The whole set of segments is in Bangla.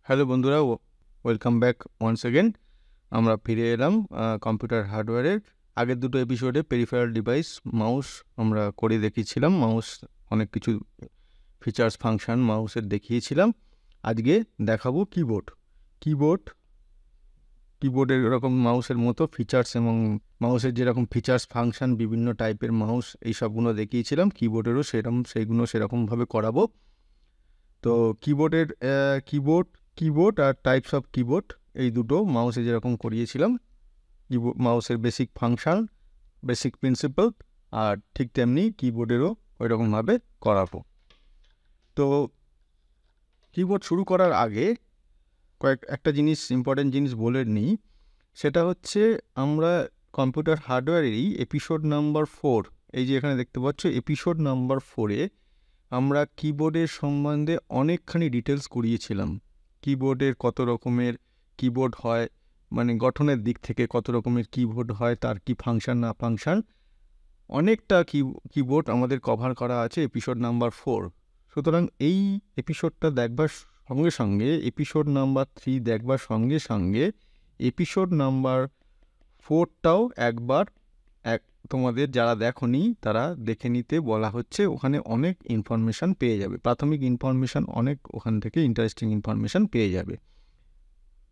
হ্যালো বন্ধুরা, ওয়েলকাম ব্যাক ওয়ান্স এগেন। আমরা ফিরে এলাম কম্পিউটার হার্ডওয়্যারের আগের দুটো এপিসোডে পেরিফেরাল ডিভাইস মাউস আমরা করে দেখিয়েছিলাম। মাউস অনেক কিছু ফিচার্স ফাংশন মাউসের দেখিয়েছিলাম। আজকে দেখাবো কিবোর্ডের এরকম মাউসের মতো ফিচার্স এবং মাউসের যেরকম ফিচার্স ফাংশন বিভিন্ন টাইপের মাউস এই সবগুলো দেখিয়েছিলাম, কিবোর্ডেরও সেইগুলো সেরকমভাবে করাবো। তো কিবোর্ড আর টাইপস অফ কিবোর্ড এই দুটো মাউসে যেরকম করিয়েছিলাম, মাউসের বেসিক ফাংশন, বেসিক প্রিন্সিপাল, আর ঠিক তেমনি কিবোর্ডেরও ওই রকমভাবে করাবো। তো কিবোর্ড শুরু করার আগে একটা ইম্পর্টেন্ট জিনিস বলে নিই। সেটা হচ্ছে আমরা কম্পিউটার হার্ডওয়্যারেরই এপিসোড নাম্বার 4, এই যে এখানে দেখতে পাচ্ছ এপিসোড নাম্বার 4-এ আমরা কিবোর্ডের সম্বন্ধে অনেকখানি ডিটেলস করিয়েছিলাম। কিবোর্ডের কত রকমের কিবোর্ড হয়, মানে গঠনের দিক থেকে কত রকমের কিবোর্ড হয়, তার কি ফাংশন না ফাংশন, অনেকটা কিবোর্ড আমাদের কভার করা আছে এপিসোড নাম্বার 4। সুতরাং এই এপিসোডটা দেখবার সঙ্গে সঙ্গে এপিসোড নাম্বার 3 দেখবার সঙ্গে সঙ্গে এপিসোড নাম্বার 4টাও একবার তোমাদের যারা দেখোনি তারা দেখে নিতে বলা হচ্ছে। ওখানে অনেক ইনফরমেশান পেয়ে যাবে, প্রাথমিক ইনফরমেশান অনেক, ওখান থেকে ইন্টারেস্টিং ইনফরমেশান পেয়ে যাবে।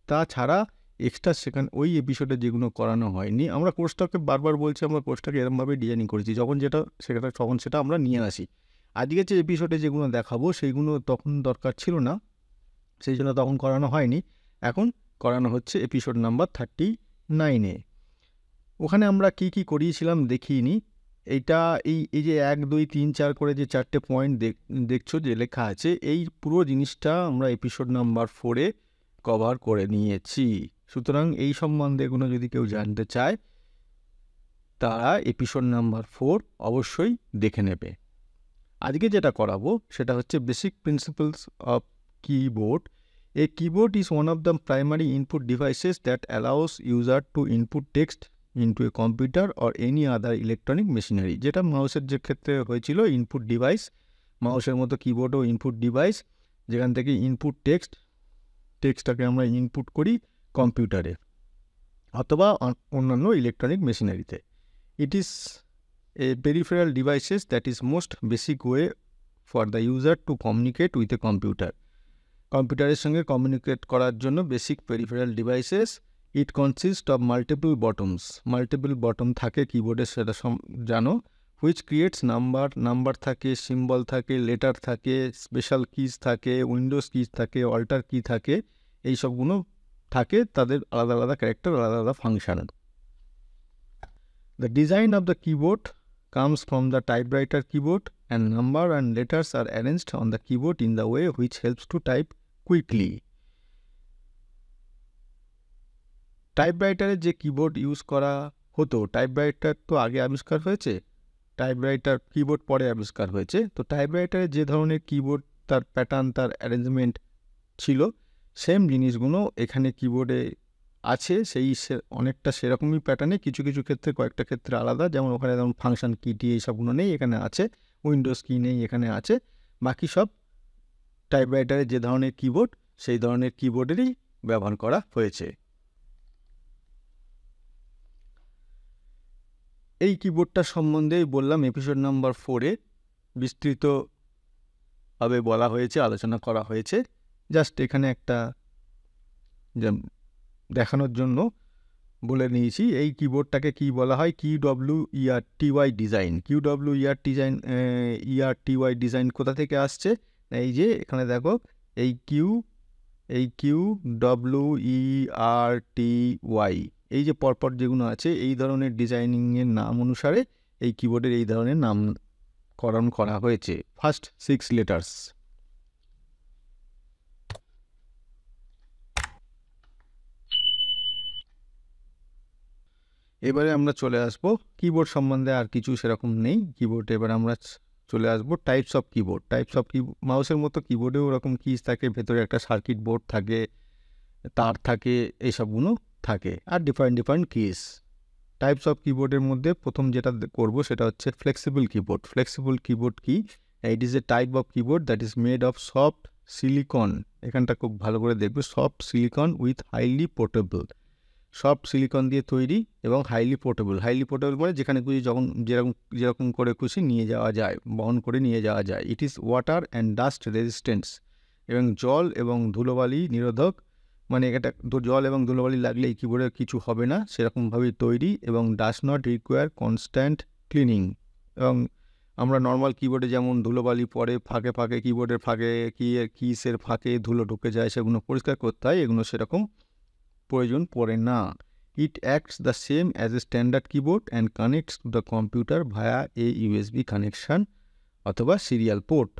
তাছাড়া এক্সট্রা সেখানে ওই এপিসোডে যেগুলো করানো হয়নি, আমরা কোর্সটাকে বারবার বলছি, আমরা কোর্সটাকে এরকমভাবে ডিজাইনিং করেছি, তখন সেটা আমরা নিয়ে আসি। আজকে যে এপিসোডে যেগুলো দেখাবো সেইগুলো তখন দরকার ছিল না, সেই জন্য তখন করানো হয়নি। এখন করানো হচ্ছে এপিসোড নাম্বার 39-এ। ওখানে আমরা কি কি করিয়েছিলাম দেখিয়ে নিই। এইটা এই যে 1, 2, 3, 4 করে যে 4টে পয়েন্ট দেখছো যে লেখা আছে, এই পুরো জিনিসটা আমরা এপিসোড নাম্বার 4-এ কভার করে নিয়েছি। সুতরাং এই সম্বন্ধে এগুলো যদি কেউ জানতে চায় তারা এপিসোড নাম্বার 4 অবশ্যই দেখে নেবে। আজকে যেটা করাবো সেটা হচ্ছে basic principles of keyboard. A keyboard is one of the primary input devices that allows user to input text into a computer or any other electronic machinery. যেটা মাউসের যে ক্ষেত্রে হয়েছিল ইনপুট ডিভাইস, মাউসের মতো কিবোর্ডও ইনপুট ডিভাইস, যেখান থেকে ইনপুট টেক্সটটাকে আমরা ইনপুট করি কম্পিউটারে অথবা অন্যান্য ইলেকট্রনিক মেশিনারিতে। It is a peripheral devices that is most basic way for the user to communicate with a computer. কম্পিউটারের সঙ্গে কমিউনিকেট করার জন্য basic peripheral devices. It consist of multiple button থাকে কিবোর্ডে, সেটা জানো, হুইচ ক্রিয়েটস নাম্বার থাকে, সিম্বল থাকে, লেটার থাকে, স্পেশাল কিজ থাকে, উইন্ডোজ কিজ থাকে, অল্টার কি থাকে, এই সবগুলো থাকে, তাদের আলাদা আলাদা ক্যারেক্টার, আলাদা আলাদা function. The design of the keyboard comes from the typewriter keyboard, and number and letters are arranged on the keyboard in the way which helps to type quickly. টাইপরাইটারে যে কিবোর্ড ইউজ করা হতো, টাইপরাইটার তো আগে আবিষ্কার হয়েছে, টাইপরাইটার কিবোর্ড পরে আবিষ্কার হয়েছে। তো টাইপরাইটারে যে ধরনের কিবোর্ড, তার প্যাটার্ন, তার অ্যারেঞ্জমেন্ট ছিল, সেম জিনিসগুলো এখানে কিবোর্ডে আছে। অনেকটা সেরকমই প্যাটার্নে, কিছু কিছু ক্ষেত্রে, কয়েকটা ক্ষেত্রে আলাদা, যেমন ওখানে যেমন ফাংশন কিটি এইসবগুলো নেই, এখানে আছে। উইন্ডোজ কি নেই, এখানে আছে। বাকি সব টাইপরাইটারের যে ধরনের কিবোর্ড, সেই ধরনের কিবোর্ডেরই ব্যবহার করা হয়েছে। এই কিবোর্ডটার সম্বন্ধেই বললাম এপিসোড নাম্বার 4-এ বিস্তৃতভাবে বলা হয়েছে, আলোচনা করা হয়েছে। জাস্ট এখানে একটা দেখানোর জন্য বলে নিয়েছি। এই কিবোর্ডটাকে কি বলা হয়? QWERTY design. QWERTY ডিজাইন কোথা থেকে আসছে? এই যে এখানে দেখো, এই QWERTY, এই যে পরপর যেগুলো আছে, এই ধরনের ডিজাইনিংয়ের নাম অনুসারে এই কিবোর্ডের এই ধরনের নামকরণ করা হয়েছে। First 6 letters. এবারে আমরা চলে আসবো কিবোর্ড সম্বন্ধে, আর কিছু সেরকম নেই কিবোর্ড। এবার আমরা চলে আসবো টাইপস অফ কিবোর্ড। মাউসের মতো কিবোর্ডেও ওরকম কিজ থাকে, ভেতরে একটা সার্কিট বোর্ড থাকে, তার থাকে, এইসবগুলো থাকে, আর ডিফারেন্ট কিজ। টাইপস অফ কিবোর্ডের মধ্যে প্রথম যেটা করব সেটা হচ্ছে ফ্লেক্সিবল কিবোর্ড। ফ্লেক্সিবল কিবোর্ড কি? It is a type of keyboard that is made of soft silicon, এখানটা খুব ভালো করে দেখবে, soft silicon with highly portable, soft silicon দিয়ে তৈরি এবং হাইলি পোর্টেবল। হাইলি পোর্টেবল মানে যেখানে খুশি যখন যেরকম যেরকম করে খুশি নিয়ে যাওয়া যায়, বহন করে নিয়ে যাওয়া যায়। It is water and dust resistance, এবং জল এবং ধুলোবালি নিরোধক, মানে এটা জল এবং ধুলোবালি লাগলে এই কিবোর্ডে কিছু হবে না, সেরকমভাবেই তৈরি, এবং does not require constant cleaning. এবং আমরা নর্মাল কিবোর্ডে যেমন ধুলোবালি পরে ফাঁকে ফাঁকে, কিবোর্ডের ফাঁকে কিসের ফাঁকে ধুলো ঢুকে যায়, সেগুলো পরিষ্কার করতে হয়, এগুলো সেরকম প্রয়োজন পড়ে না। ইট acts the same as a standard keyboard and connects to the computer via A USB connection অথবা সিরিয়াল পোর্ট।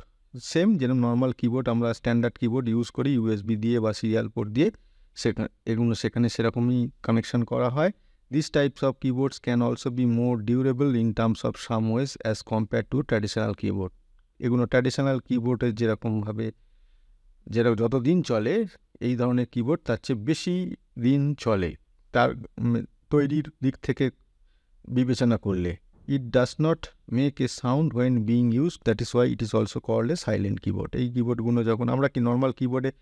সেম যেরকম নর্মাল কিবোর্ড আমরা স্ট্যান্ডার্ড কিবোর্ড ইউজ করি ইউএসবি দিয়ে বা সিরিয়াল পোর্ট দিয়ে, সেখানে সেরকমই কানেকশান করা হয়। This types of keyboards can also be more durable in terms of some wedge as compare to traditional keyboard. এগুলো ট্র্যাডিশনাল কিবোর্ডের যেরকম যতদিন চলে, এই ধরনের কিবোর্ড তার চেয়ে বেশি দিন চলে তার তৈরির দিক থেকে বিবেচনা করলে। It does not make a sound when being use, that is why it is also called a silent keyboard. এই কিবোর্ডগুলো যখন আমরা নর্মাল কিবোর্ডে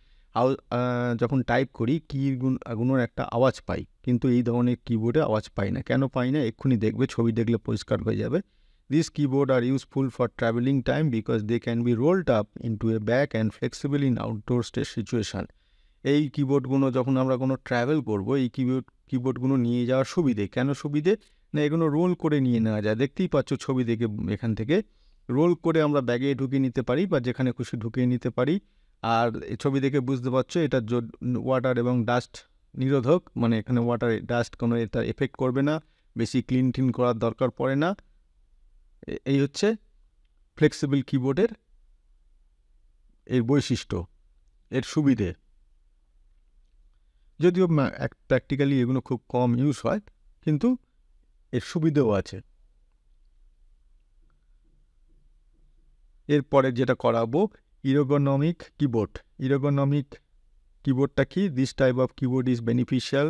যখন টাইপ করি কিগুলোর একটা আওয়াজ পাই, কিন্তু এই ধরনের কিবোর্ডে আওয়াজ পাই না। কেন পাই না এক্ষুনি দেখবে, ছবি দেখলে পরিষ্কার হয়ে যাবে। These keyboards are useful for traveling time because they can be rolled up into a bag and flexible in outdoor situation. এই কিবোর্ডগুলো যখন আমরা কোনো ট্রাভেল করব, এই কিবোর্ডগুলো নিয়ে যাওয়ার সুবিধে, কেন সুবিধে না, এগুলো রোল করে নিয়ে নেওয়া যায়। দেখতেই পাচ্ছ ছবি দেখে, এখান থেকে রোল করে আমরা ব্যাগে ঢুকিয়ে নিতে পারি বা যেখানে খুশি ঢুকিয়ে নিতে পারি। আর এই ছবি দেখে বুঝতে পারছো এটা ওয়াটার এবং ডাস্ট নিরোধক, মানে এখানে ওয়াটার ডাস্ট কোনো এটা এফেক্ট করবে না, বেশি ক্লিন করার দরকার পড়ে না। এই হচ্ছে ফ্লেক্সিবল কিবোর্ডের এর বৈশিষ্ট্য, এর সুবিধে। যদিও প্র্যাকটিক্যালি এগুলো খুব কম ইউজ হয়, কিন্তু এর সুবিধেও আছে। এরপরে যেটা করাবো, ইরোগোনমিক কিবোর্ড। ইরোগোনমিক কিবোর্ডটা কি? This type of keyboard is beneficial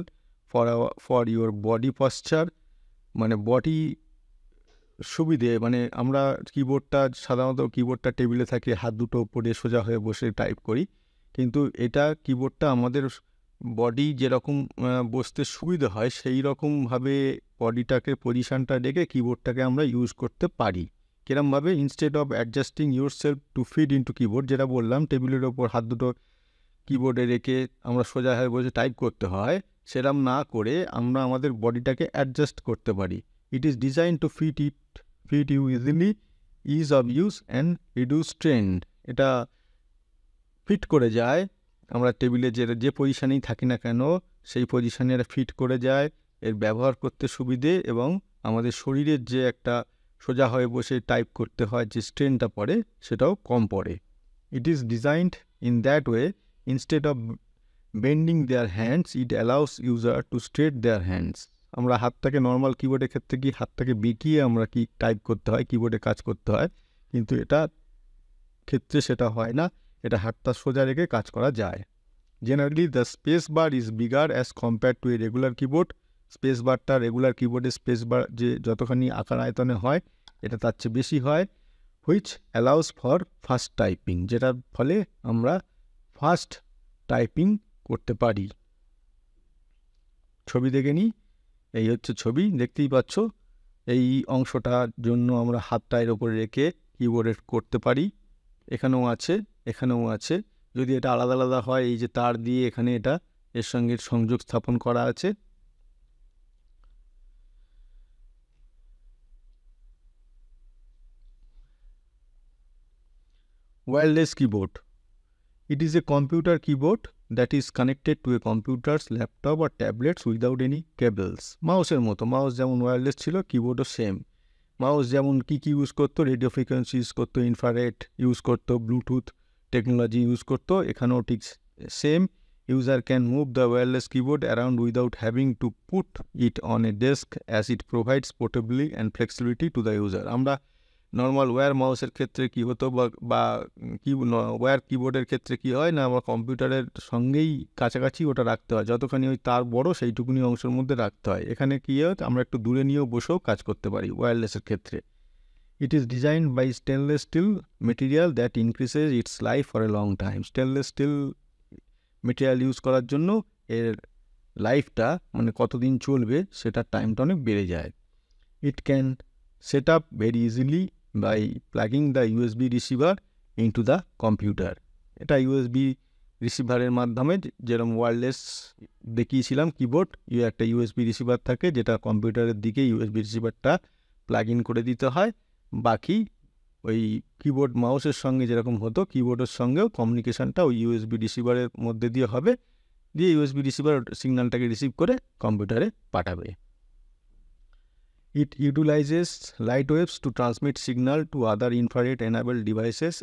for your body posture, মানে বডি সুবিধে, মানে আমরা সাধারণত কিবোর্ডটা টেবিলে থাকে, হাত দুটো উপরে সোজা হয়ে বসে টাইপ করি, কিন্তু কিবোর্ডটা আমাদের বডি যেরকম বসতে সুবিধা হয় সেই রকমভাবে বডিটাকে পজিশানটা রেখে কিবোর্ডটাকে আমরা ইউজ করতে পারি। কিরমভাবে? Instead of adjusting yourself to fit into keyboard, যেটা বললাম টেবিলের ওপর হাত দুটো কিবোর্ডে রেখে আমরা সোজা হয়ে বসে টাইপ করতে হয়, সেরম না করে আমরা আমাদের বডিটাকে অ্যাডজাস্ট করতে পারি। It is design to fit you easily, ease of use and reduce strain. এটা ফিট করে যায়, আমরা টেবিলে যে পজিশানেই থাকি না কেন সেই পজিশানে এটা ফিট করে যায়, এর ব্যবহার করতে সুবিধে, এবং আমাদের শরীরের যে একটা সোজা হয়ে বসে টাইপ করতে হয় যে স্ট্রেনটা পড়ে সেটাও কম পড়ে। It is designed in that way, instead of bending their hands it allows user to straight their hands. আমরা হাতটাকে নর্মাল কিবোর্ডের ক্ষেত্রে কি হাতটাকে বেঁকিয়ে আমরা কি টাইপ করতে হয়, কিবোর্ডে কাজ করতে হয়, কিন্তু এটা ক্ষেত্রে সেটা হয় না, এটা হাতটা সোজা রেখে কাজ করা যায়। Generally the space bar is bigger as compare to a regular keyboard. Space বারটা রেগুলার কিবোর্ডের স্পেস বার যে যতখানি আকার আয়তনে হয়, এটা তার চেয়ে বেশি হয়। Which allows for fast typing, যেটার ফলে আমরা ফাস্ট টাইপিং করতে পারি। ছবি দেখে নিই, এই হচ্ছে ছবি, দেখতেই পাচ্ছ। এই অংশটার জন্য আমরা হাতটা এর ওপরে রেখে কিবোর্ডে করতে পারি। এখানেও আছে। যদি এটা আলাদা আলাদা হয়, এই যে তার দিয়ে এখানে এটা এর সঙ্গে সংযোগ স্থাপন করা আছে। Wireless keyboard. It is a computer keyboard that is connected to a computer's laptop or tablets without any cables. মাউসের মতো, মাউস যেমন ওয়্যারলেস ছিল, কিবোর্ডও সেম। মাউস যেমন কী ইউজ করতো, রেডিও ফ্রিকোয়েন্সি ইউজ করতো, ইনফ্রারেড ইউজ করতো, ব্লুটুথ টেকনোলজি ইউজ করতো, এখানেও ঠিক same. User can move the wireless keyboard around without having to put it on a desk as it provides portability and flexibility to the user. আমরা নর্মাল ওয়্যার মাউসের ক্ষেত্রে কী হতো বা ওয়্যার কিবোর্ডের ক্ষেত্রে কী হয় না, আমরা কম্পিউটারের সঙ্গেই কাছাকাছি ওটা রাখতে হয়, যতখানি ওই তার বড় সেইটুকুনি অংশের মধ্যে রাখতে হয়। এখানে কী হয়, আমরা একটু দূরে নিয়েও বসেও কাজ করতে পারি ওয়্যারলেসের ক্ষেত্রে। It is designed by stainless steel material that increases its life for a long time. Stainless steel material use করার জন্য এর লাইফটা মানে কতদিন চলবে সেটার টাইমটা অনেক বেড়ে যায়। It can set up very easily by plugging the USB receiver into the computer. এটা ইউএসবি রিসিভারের মাধ্যমে যেরকম ওয়্যারলেস দেখিয়েছিলাম কিবোর্ড, একটা ইউএসবি রিসিভার থাকে যেটা কম্পিউটারের দিকে ইউএসবি রিসিভারটা প্লাগ ইন করে দিতে হয়। বাকি ওই কিবোর্ড মাউসের সঙ্গে যেরকম হতো কিবোর্ডের সঙ্গেও কমিউনিকেশানটা ওই ইউএসবি রিসিভারের মধ্যে দিয়ে হবে, দিয়ে ইউএসবি রিসিভার সিগন্যালটাকে রিসিভ করে কম্পিউটারে পাঠাবে। It utilizes light waves to transmit signal to other infrared-enabled devices.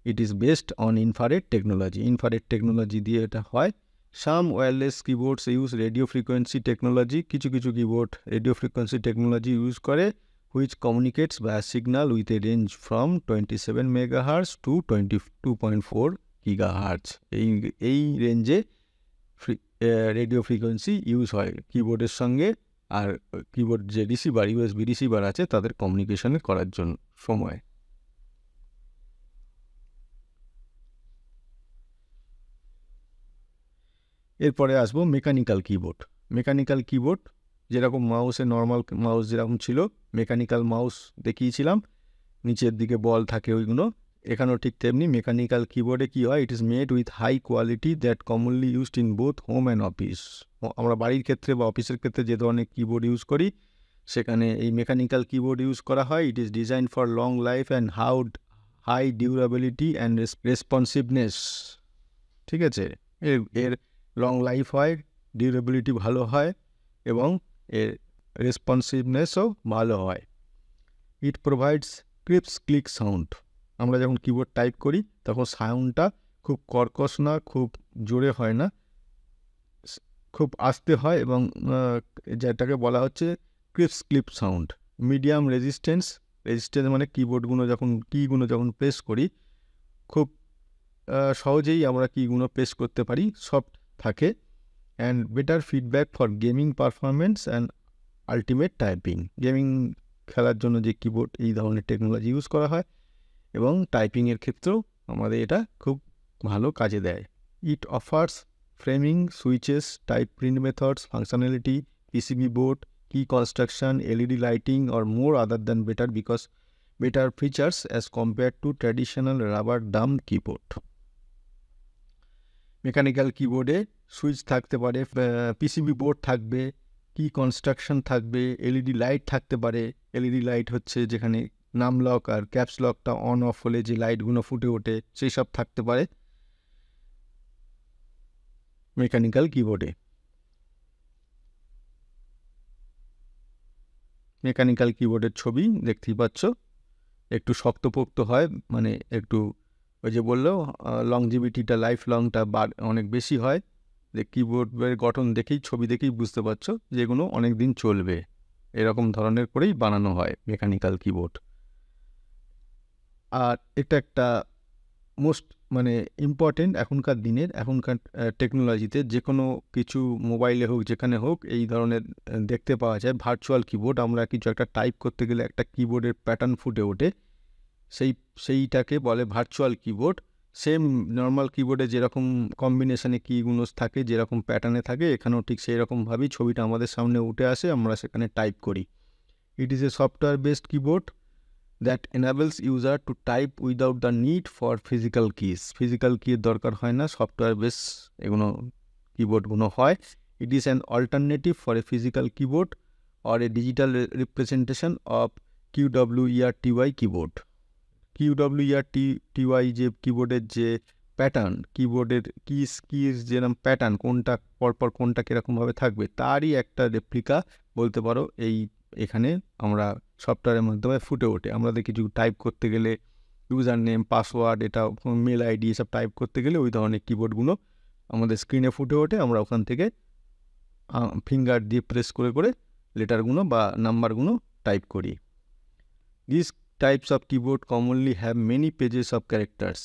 It is based on infrared technology. Infrared technology দিয়ে এটা হয়। Some wireless keyboards use radio frequency technology. কিছু keyboard radio frequency technology use করে, which communicates via signal with a range from 27 MHz to 22.4 GHz. এই রেঞ্জে রেডিও ফ্রিকোয়েন্সি ইউজ হয় কিবোর্ডের সঙ্গে আর কিবোর্ড যে রিসিভার ইউএসবি রিসিভার আছে তাদের কমিউনিকেশনে করার জন্য সময়। এরপরে আসবো মেকানিক্যাল কিবোর্ড। মেকানিক্যাল কিবোর্ড যেরকম মাউসে নর্মাল মাউস যেরকম ছিল মেকানিক্যাল মাউস দেখিয়েছিলাম, নিচের দিকে বল থাকে ওইগুলো, এখানেও ঠিক তেমনি মেকানিক্যাল কিবোর্ডে কী হয়, it is made with high quality that commonly used in both home and office. আমরা বাড়ির ক্ষেত্রে বা অফিসের ক্ষেত্রে যে ধরনের কিবোর্ড ইউজ করি সেখানে এই মেকানিক্যাল কিবোর্ড ইউজ করা হয়। It is design for long life and high durability and responsiveness. ঠিক আছে, এর লং লাইফ হয়, ডিউরেবিলিটি ভালো হয় এবং এর রেসপন্সিভনেসও ভালো হয়। It provides crisp click sound. আমরা যখন কিবোর্ড টাইপ করি তখন সাউন্ডটা খুব কর্কশ না, খুব জোরে হয় না, খুব আস্তে হয় এবং যেটাকে বলা হচ্ছে crisp clip sound. Medium resistance মানে কিবোর্ডগুলো কিগুলো যখন প্রেস করি খুব সহজেই আমরা কিগুলো প্রেস করতে পারি, সফট থাকে। And better feedback for gaming performance and ultimate typing. Gaming খেলার জন্য যে কিবোর্ড এই ধরনের টেকনোলজি ইউজ করা হয় এবং টাইপিংয়ের ক্ষেত্রেও আমাদের এটা খুব ভালো কাজে দেয়। ইট offers framing, switches, type print methods, functionality, PCB board, key construction, LED lighting or more other than better features as compared to traditional rubber thumb keyboard. Mechanical কিবোর্ডে সুইচ থাকতে পারে, পিসিবি বোর্ড থাকবে, কি কনস্ট্রাকশন থাকবে, এলইডি লাইট থাকতে পারে। এলইডি লাইট হচ্ছে যেখানে নাম লক আর ক্যাপস লকটা অন অফ হলে যে লাইটগুলো ফুটে ওঠে সেই সব থাকতে পারে মেকানিক্যাল কিবোর্ডে। মেকানিক্যাল কিবোর্ডের ছবি দেখতেই পাচ্ছ, একটু শক্তপোক্ত হয়, মানে একটু ওই যে বললো লংজিভিটিটা লাইফ লংটা অনেক বেশি হয়। যে কিবোর্ডের গঠন দেখেই ছবি দেখেই বুঝতে পারছো যেগুলো অনেক দিন চলবে, এরকম ধরনের করেই বানানো হয় মেকানিক্যাল কিবোর্ড। আর এটা একটা মোস্ট ইম্পর্টেন্ট এখনকার টেকনোলজিতে যে কোনো কিছু মোবাইলে হোক যেখানে হোক এই ধরনের দেখতে পাওয়া যায় ভার্চুয়াল কিবোর্ড। আমরা কিছু একটা টাইপ করতে গেলে একটা কিবোর্ডের প্যাটার্ন ফুটে ওঠে, সেইটাকে বলে ভার্চুয়াল কিবোর্ড। সেম নর্মাল কিবোর্ডে যেরকম কম্বিনেশানে কিগুলো থাকে, যেরকম প্যাটার্নে থাকে, এখানেও ঠিক সেই রকমভাবেই ছবিটা আমাদের সামনে উঠে আসে, আমরা সেখানে টাইপ করি। ইট is A software based keyboard that enables user to type without the need for physical keys. Physical key দরকার হয় না, সফটওয়্যার বেস এগুলো কিবোর্ডগুলো হয়। It is an alternative for a physical keyboard or a digital representation of QWERTY keyboard. QWERTY যে কিবোর্ডের যে প্যাটার্ন, কিবোর্ডের কিস যেরকম প্যাটার্ন কোনটা পরপর কোনটা কীরকমভাবে থাকবে তারই একটা রেপ্লিকা বলতে পারো এখানে আমরা সফটওয়্যারের মাধ্যমে ফুটে ওঠে। আমাদের কিছু টাইপ করতে গেলে ইউজার নেম, পাসওয়ার্ড, এটা মেল আইডি এসব টাইপ করতে গেলে ওই ধরনের কিবোর্ডগুলো আমাদের স্ক্রিনে ফুটে ওঠে, আমরা ওখান থেকে ফিঙ্গার দিয়ে প্রেস করে করে লেটারগুলো বা নাম্বারগুলো টাইপ করি। This types of keyboard commonly have many pages of characters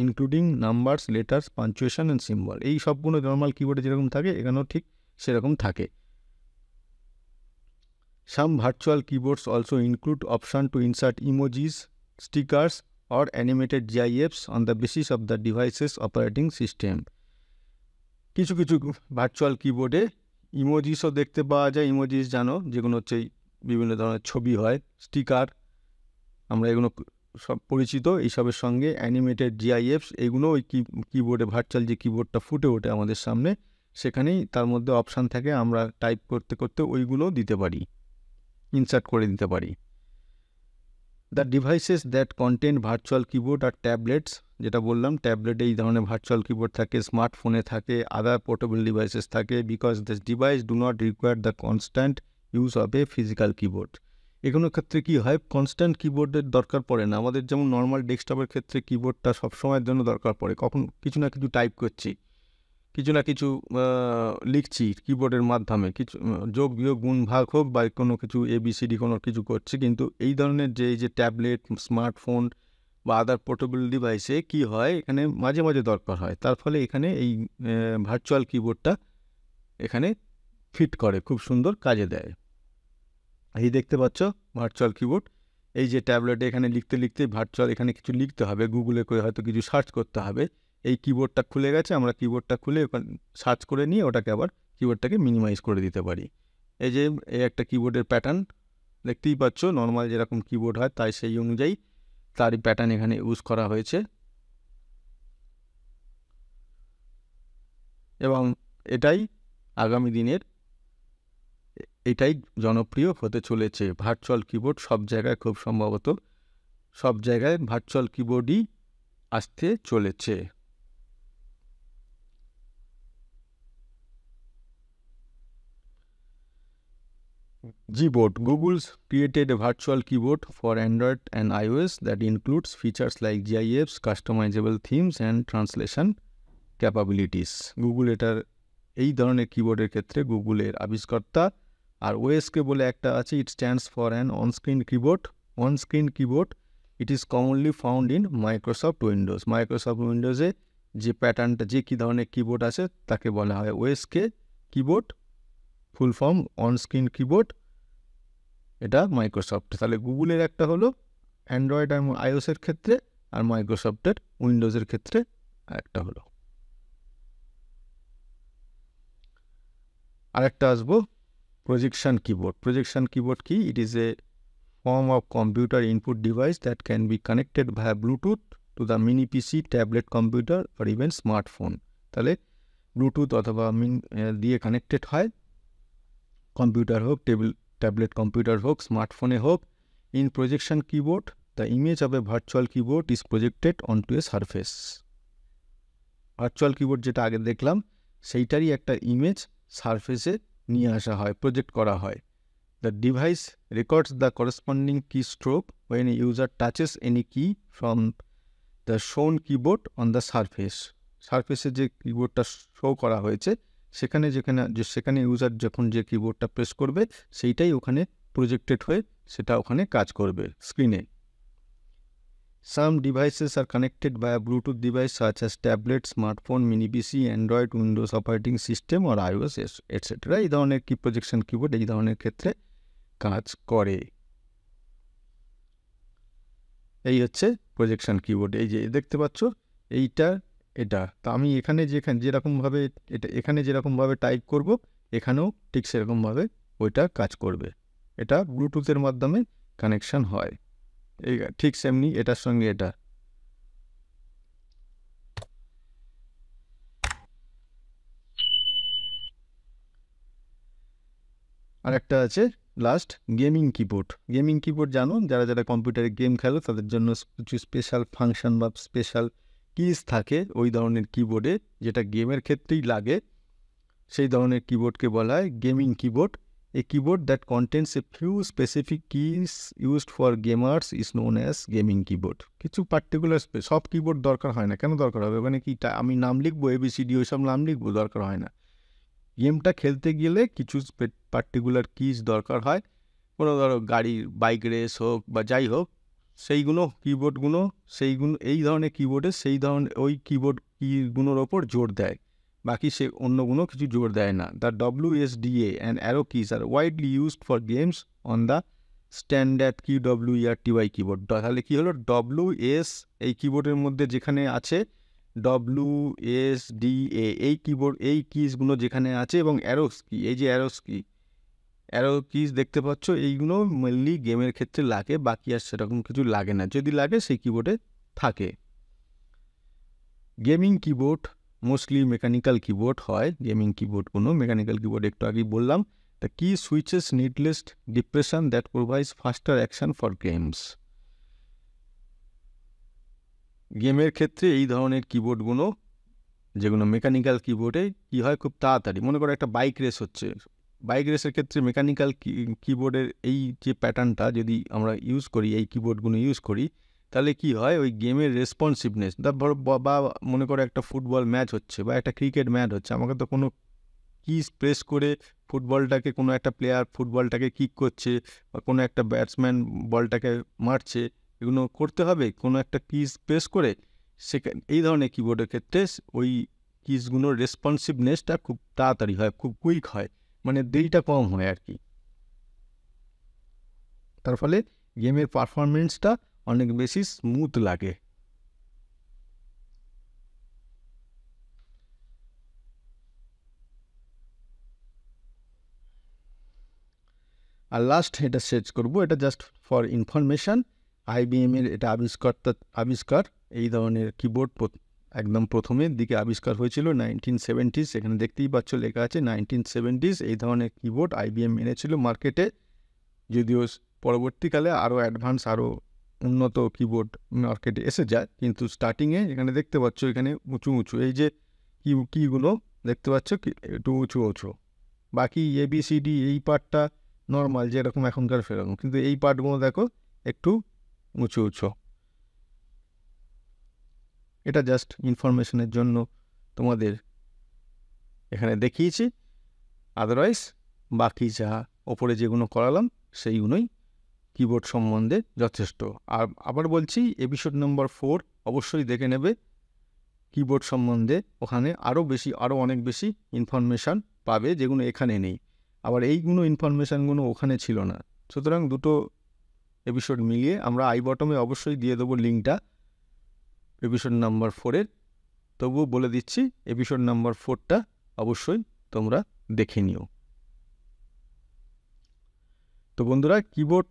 including numbers, letters, punctuation and symbol. এই সবগুলো নর্মাল কিবোর্ডে যেরকম থাকে এখানেও ঠিক সেরকম থাকে। Some virtual keyboards also include option to insert emojis, stickers or animated GIFs on the basis of the device's operating system. কিছু কিছু ভার্চুয়াল কিবোর্ডে ইমোজিসও দেখতে পাওয়া যায়। ইমোজিস জানো, যেগুলো হচ্ছে বিভিন্ন ধরনের ছবি হয়, স্টিকার, আমরা এগুলো সব পরিচিত। এইসবের সঙ্গে অ্যানিমেটেড জিআইএফস, এগুলো ওই কিবোর্ডে ভার্চুয়াল যে কিবোর্ডটা ফুটে ওঠে আমাদের সামনে, সেখানেই তার মধ্যে অপশান থাকে, আমরা টাইপ করতে করতে ওইগুলোও দিতে পারি, ইনসার্ট করে দিতে পারি। The devices that contain virtual keyboard আর ট্যাবলেটস, যেটা বললাম ট্যাবলেটে এই ধরনের ভার্চুয়াল কিবোর্ড থাকে, স্মার্টফোনে থাকে, আদার পোর্টেবল ডিভাইসেস থাকে, because this device do not require the constant use of a physical keyboard. এগুলোর ক্ষেত্রে কী হয়, কনস্ট্যান্ট কিবোর্ডের দরকার পড়ে না। আমাদের যেমন নর্মাল ডেস্কটপের ক্ষেত্রে কিবোর্ডটা সবসময়ের জন্য দরকার পড়ে, কখন কিছু না কিছু টাইপ করছি, কিছু না কিছু লিখছি কিবোর্ডের মাধ্যমে, কিছু যোগ বিয়োগ গুণ ভাগ হোক বা কোনো কিছু ABCD কোনো কিছু করছি। কিন্তু এই ধরনের যে ট্যাবলেট, স্মার্টফোন বা আদার পোর্টেবল ডিভাইসে কি হয়, এখানে মাঝে মাঝে দরকার হয়। তার ফলে এখানে এই ভার্চুয়াল কিবোর্ডটা এখানে ফিট করে, খুব সুন্দর কাজে দেয়। এই দেখতে পাচ্ছ ভার্চুয়াল কিবোর্ড। এই যে ট্যাবলেটে এখানে লিখতে লিখতে ভার্চুয়াল এখানে কিছু লিখতে হবে, গুগলে করে হয়তো কিছু সার্চ করতে হবে, এই কিবোর্ডটা খুলে গেছে, আমরা কিবোর্ডটা খুলে ওখানে সার্চ করে নিয়ে ওটাকে আবার কিবোর্ডটাকে মিনিমাইজ করে দিতে পারি। এই যে এই একটা কিবোর্ডের প্যাটার্ন দেখতেই পাচ্ছ, নর্মাল যেরকম কিবোর্ড হয় তাই সেই অনুযায়ী তারই প্যাটার্ন এখানে ইউজ করা হয়েছে। এবং এটাই আগামী দিনের এটাই জনপ্রিয় হতে চলেছে। ভার্চুয়াল কিবোর্ড সব জায়গায়, খুব সম্ভবত সব জায়গায় ভার্চুয়াল কিবোর্ডই আসতে চলেছে। Gboard. Google's created a virtual keyboard for Android and iOS that includes features like GIFs, customizable themes and translation capabilities. Google এটার এই ধরনের কিবোর্ডের ক্ষেত্রে গুগলের আবিষ্কর্তা। আর ওএসকে বলে একটা আছে, it stands for an onscreen keyboard. Onscreen keyboard, it is commonly found in Microsoft Windows. Microsoft উইন্ডোজে যে প্যাটার্নটা, যে কী ধরনের কিবোর্ড আছে তাকে বলা হয় OSK keyboard, full form onscreen keyboard. এটা মাইক্রোসফট। তাহলে গুগলের একটা হলো অ্যান্ড্রয়েড আর আইওসের ক্ষেত্রে, আর মাইক্রোসফটের উইন্ডোজের ক্ষেত্রে একটা হলো। আরেকটা আসবো প্রজেকশন কিবোর্ড। প্রজেকশন কিবোর্ড কি? It is A form of computer input device that can be connected via Bluetooth to the mini PC, tablet computer or even smartphone. তাহলে ব্লুটুথ অথবা দিয়ে কানেক্টেড হয়, কম্পিউটার হোক, ট্যাবলেট কম্পিউটার হোক, স্মার্টফোনে হোক। In projection keyboard the image of a virtual keyboard is projected অনটু A surface. Virtual keyboard যেটা আগে দেখলাম সেইটারই একটা ইমেজ সারফেসে নিয়ে আসা হয়, প্রজেক্ট করা হয়। The device records the corresponding keystroke when a user touches any key from the shown keyboard on the surface. সারফেসে যে কিবোর্ডটা শো করা হয়েছে সেখানে ইউজার যখন যে কিবোর্ডটা প্রেস করবে সেইটাই ওখানে প্রজেক্টেড হয়ে সেটা ওখানে কাজ করবে স্ক্রিনে। Some devices are connected by a Bluetooth device such as tablet, smartphone, mini PC, Android, Windows operating system or iOS, etc. এই ধরনের কি প্রজেকশন কিবোর্ড এই ধরনের ক্ষেত্রে কাজ করে। এই হচ্ছে প্রজেকশন কিবোর্ড। এই যে দেখতে পাচ্ছ এইটা, এটা তো আমি এখানে যেরকমভাবে এখানে যেরকমভাবে টাইপ করব, এখানেও ঠিক সেরকমভাবে ওইটা কাজ করবে। এটা ব্লুটুথের মাধ্যমে কানেকশন হয়, এই ঠিক সেমনি এটার সঙ্গে এটা। আর একটা আছে last, gaming keyboard. Gaming keyboard জানো, যারা যারা কম্পিউটারে গেম খেলো তাদের জন্য কিছু স্পেশাল ফাংশন বা স্পেশাল কিজ থাকে ওই ধরনের কিবোর্ডে, যেটা গেমের ক্ষেত্রেই লাগে, সেই ধরনের কিবোর্ডকে বলা হয় gaming keyboard. A keyboard that contains a few specific keys used for gamers is known as gaming keyboard. কিছু পার্টিকুলার সব কিবোর্ড দরকার হয় না। কেন দরকার হবে? ওখানে কি আমি নাম লিখবো, ABCD ওইসব নাম লিখবো? দরকার হয় না। গেমটা খেলতে গেলে কিছু পার্টিকুলার কিজ দরকার হয়, কোনো ধরো গাড়ির বাইক রেস হোক বা যাই হোক, সেইগুলো এই ধরনের কিবোর্ডে সেই ধরনের ওই কিবোর্ড কিগুলোর ওপর জোর দেয়। বাকি সে অন্যগুলো কিছু জোর দেয় না। The WSDA and arrow keys are widely used for games on the standard QWERTY keyboard. তাহলে কী হলো, WS এই কিবোর্ডের মধ্যে যেখানে আছে WSDA এই কিবোর্ড এই কিজগুলো যেখানে আছে, এবং অ্যারোস কি, এই যে অ্যারো কিজ দেখতে পাচ্ছ, এইগুলো মেনলি গেমের ক্ষেত্রে লাগে, বাকি আর সেরকম কিছু লাগে না, যদি লাগে সেই কিবোর্ডে থাকে। Gaming keyboard mostly mechanical keyboard হয়, গেমিং কিবোর্ডগুলো মেকানিক্যাল কিবোর্ড একটু আগেই বললাম। দ্য কি switches needless depression that provides ফাস্টার action for games. গেমের ক্ষেত্রে এই ধরনের কিবোর্ডগুলো যেগুলো মেকানিক্যাল কিবোর্ডে কী হয়, খুব তাড়াতাড়ি, মনে করো একটা বাইক রেস হচ্ছে, বাইক রেসের ক্ষেত্রে মেকানিক্যাল কিবোর্ডের এই যে প্যাটার্নটা যদি আমরা ইউজ করি, এই কিবোর্ডগুলো ইউজ করি, তাহলে কি হয়, ওই গেমের রেসপন্সিভনেস, বা মনে করো একটা ফুটবল ম্যাচ হচ্ছে বা একটা ক্রিকেট ম্যাচ হচ্ছে, আমাকে তো কোনো কিজ প্রেস করে ফুটবলটাকে, কোনো একটা প্লেয়ার ফুটবলটাকে কিক করছে বা কোনো একটা ব্যাটসম্যান বলটাকে মারছে, এগুলো করতে হবে কোনো একটা কিজ প্রেস করে। এই ধরনের কিবোর্ডের ক্ষেত্রে ওই কিজগুলোর রেসপন্সিভনেসটা খুব তাড়াতাড়ি হয়, খুব কুইক হয়, মানে দেরিটা কম হয় আর কি। তার ফলে গেমের পারফরমেন্সটা অনেক বেশি স্মুথ লাগে। আর লাস্ট এটা শেষ করবো, এটা জাস্ট ফর ইনফরমেশান, IBM-এর এটা আবিষ্কার এই ধরনের কিবোর্ড একদম প্রথমের দিকে আবিষ্কার হয়েছিল 1970s, এখানে দেখতেই পাচ্ছ লেখা আছে 1970s। এই ধরনের কিবোর্ড IBM এনেছিল মার্কেটে, যদিও পরবর্তীকালে আরও অ্যাডভান্স, আরও উন্নত কিবোর্ড মার্কেটে এসে যায়, কিন্তু স্টার্টিংয়ে এখানে দেখতে পাচ্ছ এখানে উঁচু উঁচু এই যে কিগুলো দেখতে পাচ্ছ একটু উঁচু উঁচু, বাকি ABCD এই পার্টটা নর্মাল যেরকম এখনকার সেরকম, কিন্তু এই পার্টগুলো দেখো একটু উঁচু উঁচু। এটা জাস্ট ইনফরমেশনের জন্য তোমাদের এখানে দেখিয়েছি, আদারওয়াইজ বাকি যা ওপরে যেগুলো করালাম সেইগুলোই কিবোর্ড সম্বন্ধে যথেষ্ট। আর আবার বলছি, এপিসোড নম্বর 4 অবশ্যই দেখে নেবে কিবোর্ড সম্বন্ধে, ওখানে আরও অনেক বেশি ইনফরমেশান পাবে যেগুলো এখানে নেই, আবার এইগুলো ইনফরমেশানগুলো ওখানে ছিল না। সুতরাং দুটো এপিসোড মিলিয়ে আমরা আই বটমে অবশ্যই দিয়ে দেবো লিঙ্কটা এপিসোড নাম্বার 4-এর, তবুও বলে দিচ্ছি এপিসোড নাম্বার 4টা অবশ্যই তোমরা দেখে নিও। তো বন্ধুরা, কিবোর্ড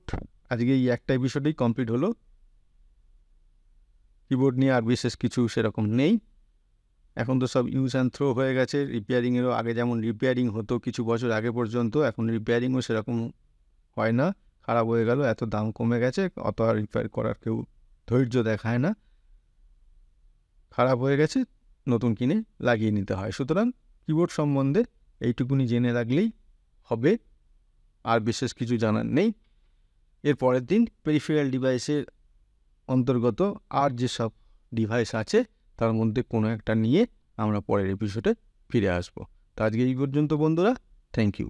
আজকে এই একটা এপিসোডেই কমপ্লিট হলো। কিবোর্ড নিয়ে আর বিশেষ কিছু সেরকম নেই, এখন তো সব ইউজ অ্যান্ড থ্রো হয়ে গেছে। রিপেয়ারিংয়েরও আগে যেমন রিপেয়ারিং হতো কিছু বছর আগে পর্যন্ত, এখন রিপেয়ারিংও সেরকম হয় না, খারাপ হয়ে গেল, এত দাম কমে গেছে, অত আর রিপেয়ার করার কেউ ধৈর্য দেখায় না, খারাপ হয়ে গেছে নতুন কিনে লাগিয়ে নিতে হয়। সুতরাং কিবোর্ড সম্বন্ধে এইটুকুনি জেনে রাখলেই হবে, আর বিশেষ কিছু জানার নেই। এর পরের দিন পেরিফেরাল ডিভাইসের অন্তর্গত আর যেসব ডিভাইস আছে তার মধ্যে কোনো একটা নিয়ে আমরা পরের এপিসোডে ফিরে আসবো। তো আজকে এই পর্যন্ত বন্ধুরা, থ্যাংক ইউ।